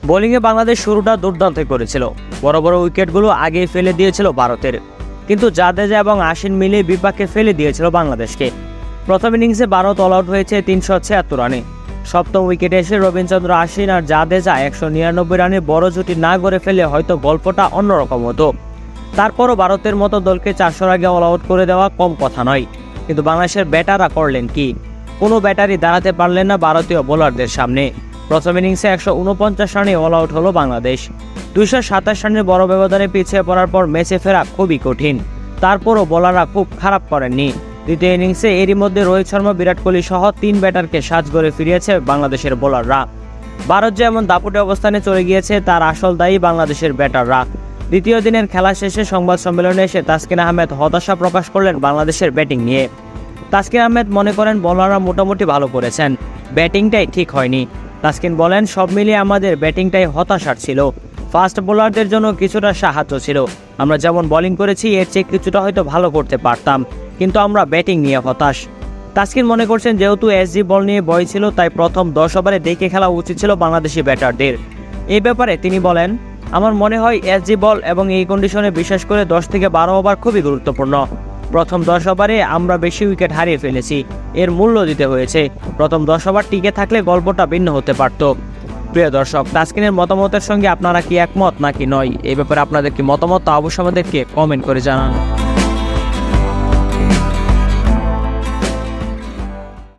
বোলিংয়ে বাংলাদেশ শুরুটা দুর্দান্ত করেছিল। বড় বড় উইকেটগুলো আগেই ফেলে দিয়েছিল ভারতের, কিন্তু জাদেজা এবং আশ্বিন মিলে বিপাকে ফেলে দিয়েছিল বাংলাদেশকে। প্রথম ইনিংসে ভারত অল আউট হয়েছে 376 রানে। সপ্তম উইকেটে এসে রবীন্দ্র আশ্বিন আর জাদেজা 199 রানে বড় জুটি না গড়ে ফেলে হয়তো গল্পটা অন্যরকম হতো। তারপরও ভারতের মতো দলকে 400 আগে অল আউট করে দেওয়া কম কথা নয়। কিন্তু বাংলাদেশের ব্যাটাররা করলেন কি? কোনো ব্যাটারই দাঁড়াতে পারলেন না ভারতীয় বোলারদের সামনে। প্রথম ইনিংসে 149 রানে অল আউট হলো বাংলাদেশ। 227 রানের বড় ব্যবধানে পিছিয়ে পড়ার পর ম্যাচে ফেরা খুবই কঠিন। তারপরও বোলাররা খুব খারাপ করেননি। দ্বিতীয় ইনিংসে এরই মধ্যে রোহিত শর্মা, বিরাট কোহলি সহ 3 ব্যাটারকে সাজঘরে ফিরিয়েছে বাংলাদেশের বোলাররা। ভারত যে এমন দাপুটে অবস্থানে চলে গিয়েছে তার আসল দায়ী বাংলাদেশের ব্যাটাররা। দ্বিতীয় দিনের খেলা শেষে সংবাদ সম্মেলনে এসে তাসকিন আহমেদ হতাশা প্রকাশ করলেন বাংলাদেশের ব্যাটিং নিয়ে। তাসকিন আহমেদ মনে করেন বোলাররা মোটামুটি ভালো করেছেন, ব্যাটিংটাই ঠিক হয়নি। তাসকিন বলেন, সব মিলিয়ে আমাদের ব্যাটিংটাই হতাশার ছিল। ফাস্ট বোলারদের জন্য কিছুটা সাহায্য ছিল। আমরা যেমন বোলিং করেছি এর চেয়ে কিছুটা হয়তো ভালো করতে পারতাম, কিন্তু আমরা ব্যাটিং নিয়ে হতাশ। তাসকিন মনে করছেন যেহেতু এসজি বল নিয়ে বয় ছিল তাই প্রথম 10 ওভারে দেখে খেলা উচিত ছিল বাংলাদেশি ব্যাটারদের। এই ব্যাপারে তিনি বলেন, আমার মনে হয় এসজি বল এবং এই কন্ডিশনে বিশেষ করে 10 থেকে 12 ওভার খুবই গুরুত্বপূর্ণ। প্রথম 10 ওভারে আমরা বেশি উইকেট হারিয়ে ফেলেছি, এর মূল্য দিতে হয়েছে। প্রথম 10 ওভার টিকে থাকলে গল্পটা ভিন্ন হতে পারত। প্রিয় দর্শক, তাসকিনের মতামতের সঙ্গে আপনারা কি একমত নাকি নয়? এই ব্যাপারে আপনাদের কি মতামত, তা অবশ্যই আমাদেরকে কমেন্ট করে জানান।